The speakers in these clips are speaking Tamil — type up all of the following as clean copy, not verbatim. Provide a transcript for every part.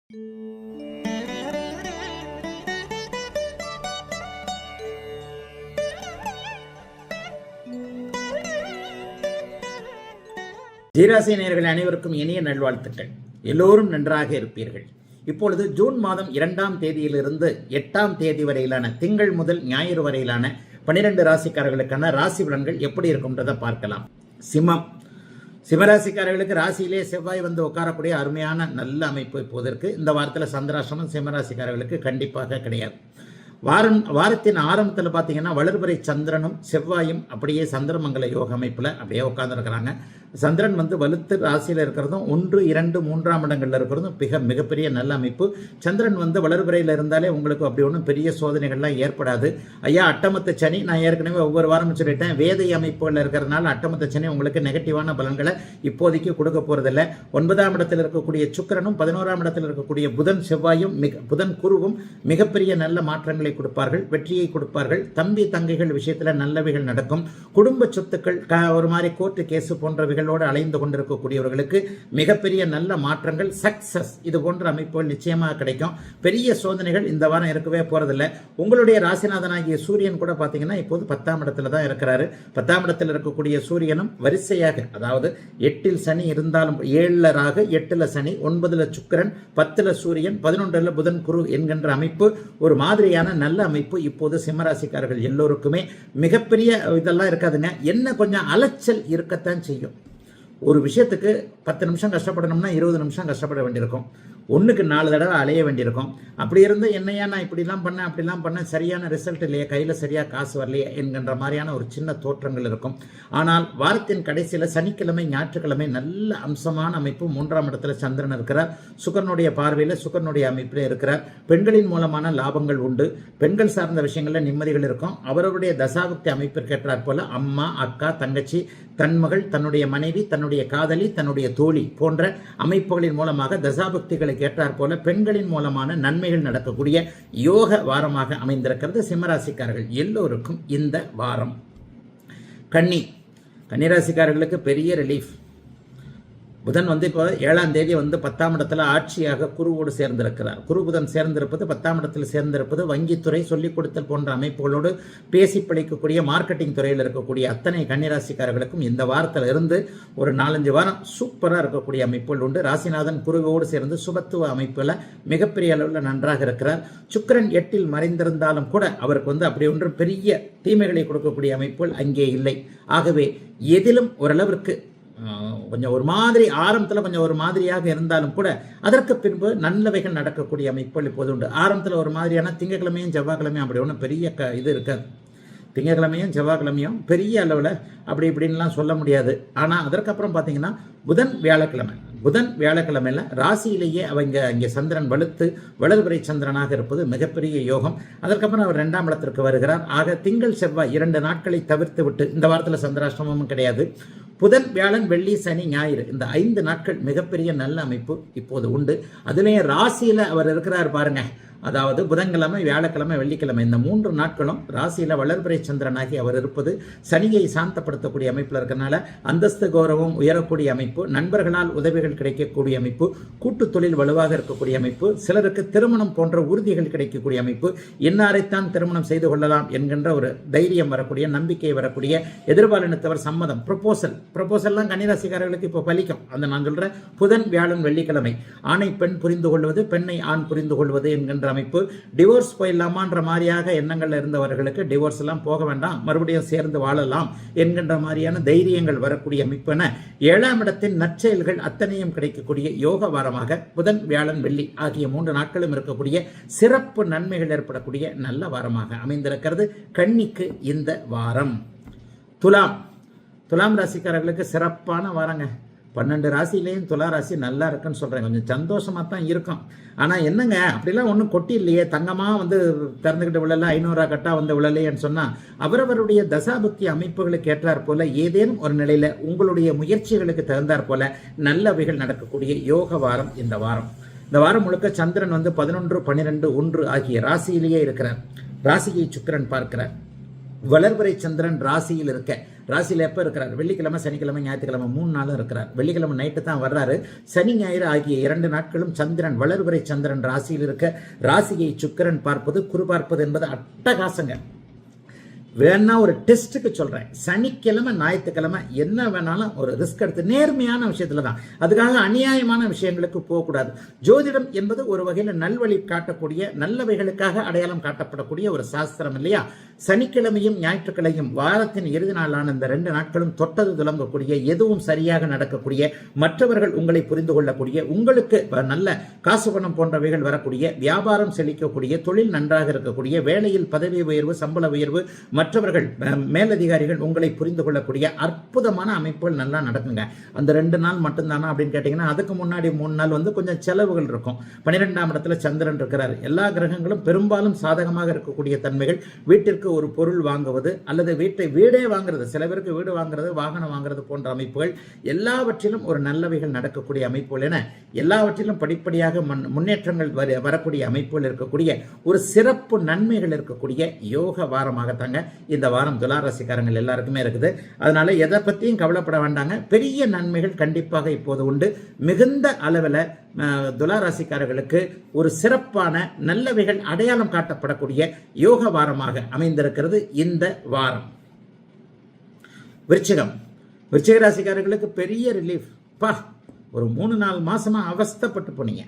ஜீராசி நேயர்கள் அனைவருக்கும் இனிய நல்வாழ்த்துக்கள். எல்லோரும் நன்றாக இருப்பீர்கள். இப்பொழுது ஜூன் மாதம் 2ஆம் தேதியிலிருந்து 8ஆம் தேதி வரையிலான திங்கள் முதல் ஞாயிறு வரையிலான 12 ராசிக்காரர்களுக்கான ராசி பலன்கள் எப்படி இருக்கும்ன்றதை பார்க்கலாம். சிம்மராசிக்காரர்களுக்கு ராசியிலே செவ்வாய் வந்து உட்காரக்கூடிய அருமையான நல்ல அமைப்பு இப்போதற்கு இந்த வாரத்தில் சந்திராசிரமம் சிம்மராசிக்காரர்களுக்கு கண்டிப்பாக கிடையாது. வாரத்தின் ஆரம்பத்தில் பார்த்தீங்கன்னா வளர்பிறை சந்திரனும் செவ்வாயும் அப்படியே சந்திரமங்கல யோக அமைப்பில் அப்படியே உட்காந்துருக்கிறாங்க. சந்திரன் வந்து வலுத்து ராசியில் இருக்கிறதும் 1, 2, 3ஆம் இடங்களில் இருக்கிறதும் மிகப்பெரிய நல்ல அமைப்பு. சந்திரன் வந்து வளர்பிறையில் இருந்தாலே உங்களுக்கு அப்படி ஒன்றும் பெரிய சோதனைகள்லாம் ஏற்படாது. ஐயா, அட்டமத்த சனி நான் ஏற்கனவே ஒவ்வொரு வாரம் சொல்லிட்டேன். வேதை அமைப்புகளில் இருக்கிறதுனால அட்டமத்த சனி உங்களுக்கு நெகட்டிவான பலன்களை இப்போதைக்கு கொடுக்க போகிறதில்லை. 9ஆம் இடத்தில் இருக்கக்கூடிய சுக்கிரனும் 11ஆம் இடத்தில் இருக்கக்கூடிய புதன் செவ்வாயும் புதன் குருவும் மிகப்பெரிய நல்ல மாற்றங்களை கொடுப்பார்கள், வெற்றியை கொடுப்பார்கள். தம்பி தங்கைகள் விஷயத்தில் நல்லவைகள் நடக்கும். குடும்ப சொத்துக்கள் ஒரு மாதிரி கோர்ட்டு கேஸு போன்றவைகளோடு அலைந்து கொண்டிருக்கக்கூடியவர்களுக்கு மிகப்பெரிய நல்ல மாற்றங்கள், சக்சஸ் இது போன்ற அமைப்புகள் நிச்சயமாக கிடைக்கும். பெரிய சோதனைகள் இந்த வாரம் இருக்கவே போறதில்லை. உங்களுடைய ராசிநாதனாகிய சூரியன் கூட பார்த்தீங்கன்னா இப்போது 10ஆம் இடத்துல தான் இருக்கிறாரு. 10ஆம் இடத்தில் இருக்கக்கூடிய சூரியனும் வரிசையாக, அதாவது 8இல் சனி இருந்தாலும் 7ல் ராகு, 8ல் சனி, 9ல் சுக்கிரன், 10ல் சூரியன், 11ல் புதன் குரு என்கின்ற அமைப்பு ஒரு மாதிரியான நல்ல அமைப்பு இப்போது சிம்மராசிக்காரர்கள் எல்லோருக்குமே. மிகப்பெரிய இதெல்லாம் இருக்காதுங்க. என்ன கொஞ்சம் அலைச்சல் இருக்கத்தான் செய்யும். ஒரு விஷயத்துக்கு 10 நிமிஷம் கஷ்டப்படணும்னா 20 நிமிஷம் கஷ்டப்பட வேண்டியிருக்கும். 1க்கு 4 தடவை அலைய வேண்டியிருக்கும். அப்படி இருந்து என்னையா நான் இப்படிலாம் பண்ணேன் அப்படிலாம் பண்ணேன், சரியான ரிசல்ட் இல்லையே, கையில் சரியாக காசு வரலையே என்கின்ற மாதிரியான ஒரு சின்ன தோற்றங்கள் இருக்கும். ஆனால் வாரத்தின் கடைசியில் சனிக்கிழமை ஞாயிற்றுக்கிழமை நல்ல அம்சமான அமைப்பு. 3ஆம் இடத்துல சந்திரன் இருக்கிறார். சுக்கரனுடைய பார்வையில் சுக்கரனுடைய அமைப்பில் இருக்கிறார். பெண்களின் மூலமான லாபங்கள் உண்டு. பெண்கள் சார்ந்த விஷயங்களில் நிம்மதிகள் இருக்கும். அவருடைய தசாபக்தி அமைப்பிற்கு ஏற்றாற் போல அம்மா, அக்கா, தங்கச்சி, தன்மகள், தன்னுடைய மனைவி, தன்னுடைய காதலி, தன்னுடைய தோழி போன்ற அமைப்புகளின் மூலமாக தசாபக்திகளை கேட்டார் போல பெண்களின் மூலமான நன்மைகள் நடக்கக்கூடிய யோக வாரமாக அமைந்திருக்கிறது சிம்மராசிக்காரர்கள் எல்லோருக்கும் இந்த வாரம். கன்னிராசிக்காரர்களுக்கு பெரிய ரிலீஃப். புதன் வந்து இப்போ 7ஆம் தேதி வந்து 10ஆம் இடத்துல ஆட்சியாக குருவோடு சேர்ந்திருக்கிறார். குரு புதன் சேர்ந்திருப்பது, 10ஆம் இடத்தில் சேர்ந்திருப்பது வங்கித்துறை, சொல்லிக் கொடுத்தல் போன்ற அமைப்புகளோடு பேசி பிழைக்கக்கூடிய மார்க்கெட்டிங் துறையில் இருக்கக்கூடிய அத்தனை கன்னிராசிக்காரர்களுக்கும் இந்த வாரத்தில் இருந்து ஒரு 4-5 வாரம் சூப்பராக இருக்கக்கூடிய அமைப்புகள் உண்டு. ராசிநாதன் குருவோடு சேர்ந்து சுபத்துவ அமைப்புல மிகப்பெரிய அளவில் நன்றாக இருக்கிறார். சுக்கிரன் 8இல் மறைந்திருந்தாலும் கூட அவருக்கு வந்து அப்படி ஒன்று பெரிய தீமைகளை கொடுக்கக்கூடிய அமைப்புகள் அங்கே இல்லை. ஆகவே எதிலும் ஓரளவிற்கு கொஞ்சம் ஒரு மாதிரி ஆரம்பத்தில் கொஞ்சம் ஒரு மாதிரியாக இருந்தாலும் கூட அதற்கு பின்பு நல்லவைகள் நடக்கக்கூடிய அமைப்புகள் இப்போது உண்டு. ஆரம்பத்தில் ஒரு மாதிரியான திங்கட்கிழமையும் செவ்வாய்க்கிழமையும் அப்படி ஒன்றும் பெரிய இது இருக்காது. திங்கட்கிழமையும் செவ்வாய்க்கிழமையும் பெரிய அளவில் அப்படி இப்படின்லாம் சொல்ல முடியாது. ஆனால் அதற்கப்புறம் பார்த்தீங்கன்னா புதன் வியாழக்கிழமையில் ராசியிலேயே இங்கே சந்திரன் வளர்பிறை சந்திரனாக இருப்பது மிகப்பெரிய யோகம். அதற்கப்புறம் அவர் 2ஆம் இடத்திற்கு வருகிறார். ஆக திங்கள் செவ்வாய் 2 நாட்களை தவிர்த்து விட்டு இந்த வாரத்தில் சந்திராஷ்டமமும் கிடையாது. புதன், வியாழன், வெள்ளி, சனி, ஞாயிறு இந்த 5 நாட்கள் மிகப்பெரிய நல்ல அமைப்பு இப்போது உண்டு. அதுலேயே ராசியில் அவர் இருக்கிறார் பாருங்க. அதாவது புதன்கிழமை, வியாழக்கிழமை, வெள்ளிக்கிழமை இந்த 3 நாட்களும் ராசியில் வளர்பிறை சந்திரனாகி அவர் இருப்பது சனியை சாந்தப்படுத்தக்கூடிய அமைப்பில் இருக்கிறனால அந்தஸ்து கௌரவம் உயரக்கூடிய அமைப்பு, நண்பர்களால் உதவிகள் கிடைக்கக்கூடிய அமைப்பு, கூட்டு தொழில் வலுவாக இருக்கக்கூடிய அமைப்பு, சிலருக்கு திருமணம் போன்ற உறுதிகள் கிடைக்கக்கூடிய அமைப்பு, இன்னாரைத்தான் திருமணம் செய்து கொள்ளலாம் என்கின்ற ஒரு தைரியம் வரக்கூடிய, நம்பிக்கை வரக்கூடிய, எதிர்பாலினத்தவர் சம்மதம், ப்ரொபோசல்லாம் கன்னிராசிக்காரர்களுக்கு இப்போ பலிக்கும். அந்த நான் சொல்கிறேன் புதன், வியாழன், வெள்ளிக்கிழமை ஆணை பெண் புரிந்து கொள்வது, பெண்ணை ஆண் புரிந்து கொள்வது என்கின்ற அமைப்பு. டிவோர்ஸ் போயிடலாமான்ற மாதிரியாக எண்ணங்கள் இருந்தவர்களுக்கு டிவோர்ஸ் எல்லாம் போக வேண்டாம், மறுபடியும் சேர்ந்து வாழலாம் என்கின்ற மாதிரியான தைரியங்கள் வரக்கூடிய அமைப்பு என 7ஆம் இடத்தின் நற்செயல்கள் அத்தனையும் கிடைக்கக்கூடிய யோக வாரமாக புதன், வியாழன், வெள்ளி ஆகிய 3 நாட்களும் இருக்கக்கூடிய சிறப்பு நன்மைகள் ஏற்படக்கூடிய நல்ல வாரமாக அமைந்திருக்கிறது கன்னிக்கு இந்த வாரம். துலாம் ராசிக்காரர்களுக்கு சிறப்பான வாரங்க. 12 ராசியிலையும் துலா ராசி நல்லா இருக்குன்னு சொல்கிறேன். கொஞ்சம் சந்தோஷமாக தான் இருக்கும். ஆனால் என்னங்க அப்படிலாம் ஒன்றும் கொட்டி இல்லையே, தங்கமாக வந்து திறந்துக்கிட்டு விழல, 500 கட்டா வந்து விழலையேன்னு சொன்னால் அவரவருடைய தசாபக்தி அமைப்புகளுக்கு ஏற்றாற் போல ஏதேனும் ஒரு நிலையில் உங்களுடைய முயற்சிகளுக்கு தகுந்தாற் போல நல்லவைகள் நடக்கக்கூடிய யோக வாரம் இந்த வாரம். இந்த வாரம் முழுக்க சந்திரன் வந்து 11, 12, 1 ஆகிய ராசியிலேயே இருக்கிறார். ராசியை சுக்கிரன் பார்க்கிறார். வளர்பிறை சந்திரன் ராசியில் இருக்க ராசியில் எப்போ இருக்கிறார்? வெள்ளிக்கிழமை, சனிக்கிழமை, ஞாயிற்றுக்கிழமை 3 நாளும் இருக்கிறார். வெள்ளிக்கிழமை நைட்டு தான் வர்றாரு. சனி ஞாயிறு ஆகிய 2 நாட்களும் சந்திரன், வளர்பிறை சந்திரன் ராசியில் இருக்க, ராசியை சுக்கிரன் பார்ப்பது, குரு பார்ப்பது என்பது அட்டகாசங்க. வேணா ஒரு டெஸ்ட்டுக்கு சொல்றேன், சனிக்கிழமை ஞாயிற்றுக்கிழமை என்ன வேணாலும் ஒரு ரிஸ்க் எடுத்து நேர்மையான விஷயத்துல தான், அதுக்காக அநியாயமான விஷயங்களுக்கு போகக்கூடாது. ஜோதிடம் என்பது ஒரு வகையில் நல்வழி காட்டக்கூடிய, நல்லவைகளுக்காக அடையாளம் காட்டப்படக்கூடிய ஒரு சாஸ்திரம் இல்லையா? சனிக்கிழமையும் ஞாயிற்றுக்கிழமையும் வாரத்தின் இறுதி நாளான இந்த 2 நாட்களும் தொட்டது துலங்கக்கூடிய, எதுவும் சரியாக நடக்கக்கூடிய, மற்றவர்கள் உங்களை புரிந்து கொள்ளக்கூடிய, உங்களுக்கு நல்ல காசு பணம் போன்றவைகள் வரக்கூடிய, வியாபாரம் செழிக்கக்கூடிய, தொழில் நன்றாக இருக்கக்கூடிய, வேலையில் பதவி உயர்வு, சம்பள உயர்வு, மற்றவர்கள் மேலதிகாரிகள் உங்களை புரிந்து கொள்ளக்கூடிய அற்புதமான அமைப்புகள் நல்லா நடக்குங்க. அந்த 2 நாள் மட்டும்தானா அப்படின்னு கேட்டீங்கன்னா, அதுக்கு முன்னாடி 3 நாள் வந்து கொஞ்சம் செலவுகள் இருக்கும். 12ஆம் இடத்துல சந்திரன் இருக்கிறார். எல்லா கிரகங்களும் பெரும்பாலும் சாதகமாக இருக்கக்கூடிய தன்மைகள். வீட்டிற்கு ஒரு பொருள் வாங்குவது அல்லது வீடே வாங்குறது, சில பேருக்கு வீடு வாங்குறது, வாகனம் வாங்குறது போன்ற அமைப்புகள், எல்லாவற்றிலும் ஒரு நல்லவைகள் நடக்கக்கூடிய அமைப்புகள் என எல்லாவற்றிலும் படிப்படியாக முன்னேற்றங்கள் வரக்கூடிய அமைப்புகள் இருக்கக்கூடிய ஒரு சிறப்பு நன்மைகள் இருக்கக்கூடிய யோக வாரமாகத்தாங்க இந்த வாரம் துளாராசிக்காரங்கள் எல்லாருக்குமே இருக்குது. அதனால எதை பற்றியும் கவலைப்பட வேண்டாங்க. பெரிய நன்மைகள் கண்டிப்பாக இப்போது உண்டு. மிகுந்த அளவில் துளாராசிக்காரர்களுக்கு ஒரு சிறப்பான நல்லவைகள் அடையாளம் காட்டப்படக்கூடிய யோக வாரமாக அமைந்திருக்கிறது இந்த வாரம். விருச்சிக ராசிக்காரர்களுக்கு பெரிய ரிலீஃப். ஒரு 3-4 மாசமா அவஸ்தைப்பட்டு போனீங்க.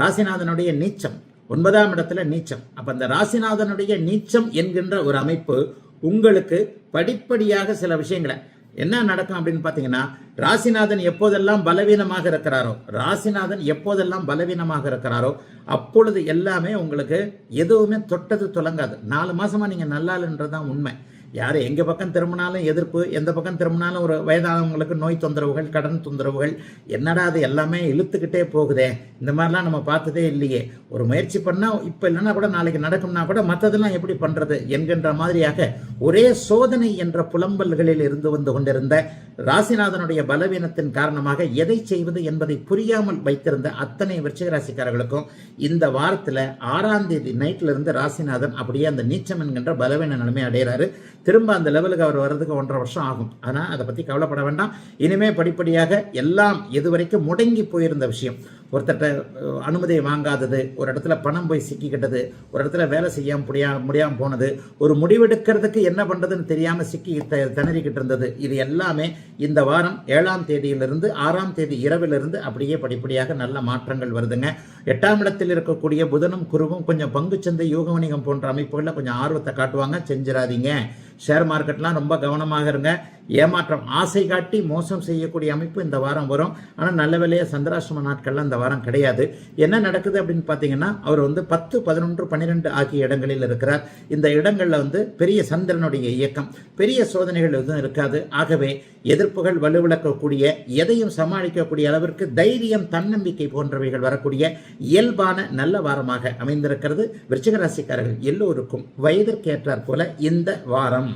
ராசிநாதனுடைய நீச்சம் 9ஆம் இடத்துல நீச்சம். அப்ப அந்த ராசிநாதனுடைய நீச்சம் என்கின்ற ஒரு அமைப்பு உங்களுக்கு படிப்படியாக சில விஷயங்களை என்ன நடக்கும் அப்படின்னு பாத்தீங்கன்னா, ராசிநாதன் எப்போதெல்லாம் பலவீனமாக இருக்கிறாரோ அப்பொழுது எல்லாமே உங்களுக்கு எதுவுமே தொட்டது துலங்காது. 4 மாசமா நீங்க நல்லா இல்லைன்றதுதான் உண்மை. யார் எங்க பக்கம் திரும்பினாலும் எதிர்ப்பு, எந்த பக்கம் திரும்பினாலும் ஒரு வயதானவங்களுக்கு நோய் தொந்தரவுகள், கடன் தொந்தரவுகள், என்னடா அது எல்லாமே இழுத்துக்கிட்டே போகுதே, இந்த மாதிரிலாம் நம்ம பார்த்ததே இல்லையே, ஒரு முயற்சி பண்ணா இப்ப இல்லைன்னா கூட நாளைக்கு நடக்கும்னா கூட மற்றதெல்லாம் எப்படி பண்றது என்கின்ற மாதிரியாக ஒரே சோதனை என்ற புலம்பல்களில் இருந்து வந்து கொண்டிருந்த ராசிநாதனுடைய பலவீனத்தின் காரணமாக எதை செய்வது என்பதை புரியாமல் வைத்திருந்த அத்தனை விருச்சிக ராசிக்காரர்களுக்கும் இந்த வாரத்துல 6ஆம் தேதி நைட்ல இருந்து ராசிநாதன் அப்படியே அந்த நீச்சம் என்கின்ற பலவீன நிலைமை அடைகிறாரு. திரும்ப அந்த லெவலுக்கு அவர் வர்றதுக்கு 1.5 வருஷம் ஆகும். ஆனால் அதை பற்றி கவலைப்பட வேண்டாம். இனிமே படிப்படியாக எல்லாம் இதுவரைக்கும் முடங்கி போயிருந்த விஷயம், ஒருத்தட்ட அனுமதியை வாங்காதது, ஒரு இடத்துல பணம் போய் சிக்கிக்கிட்டது, ஒரு இடத்துல வேலை செய்ய முடியாமல் போனது, ஒரு முடிவெடுக்கிறதுக்கு என்ன பண்ணுறதுன்னு தெரியாமல் சிக்கி திணறிக்கிட்டு இருந்தது, இது எல்லாமே இந்த வாரம் 7ஆம் தேதியிலிருந்து 6ஆம் தேதி இரவிலிருந்து அப்படியே படிப்படியாக நல்ல மாற்றங்கள் வருதுங்க. 8ஆம் இடத்தில் இருக்கக்கூடிய புதனும் குருவும் கொஞ்சம் பங்குச்சந்தை, யோக வணிகம் போன்ற அமைப்புகளில் கொஞ்சம் ஆர்வத்தை காட்டுவாங்க. செஞ்சிடாதீங்க. ஷேர் மார்க்கெட்லாம் ரொம்ப கவனமாக இருங்க. ஏமாற்றம், ஆசை காட்டி மோசம் செய்யக்கூடிய அமைப்பு இந்த வாரம் வரும். ஆனால் நல்ல வேலையாக சந்திராசிரம நாட்கள்லாம் இந்த வாரம் கிடையாது. என்ன நடக்குது அப்படின்னு பார்த்தீங்கன்னா, அவர் வந்து 10, 11, 12 ஆகிய இடங்களில் இருக்கிறார். இந்த இடங்களில் வந்து பெரிய சந்திரனுடைய இயக்கம், பெரிய சோதனைகள் எதுவும் இருக்காது. ஆகவே எதிர்ப்புகள் வலுவிழக்கக்கூடிய, எதையும் சமாளிக்கக்கூடிய அளவிற்கு தைரியம், தன்னம்பிக்கை போன்றவைகள் வரக்கூடிய இயல்பான நல்ல வாரமாக அமைந்திருக்கிறது. விருச்சிக ராசிக்காரர்கள் எல்லோருக்கும் வயதிற்கேற்றார் போல இந்த வாரம்.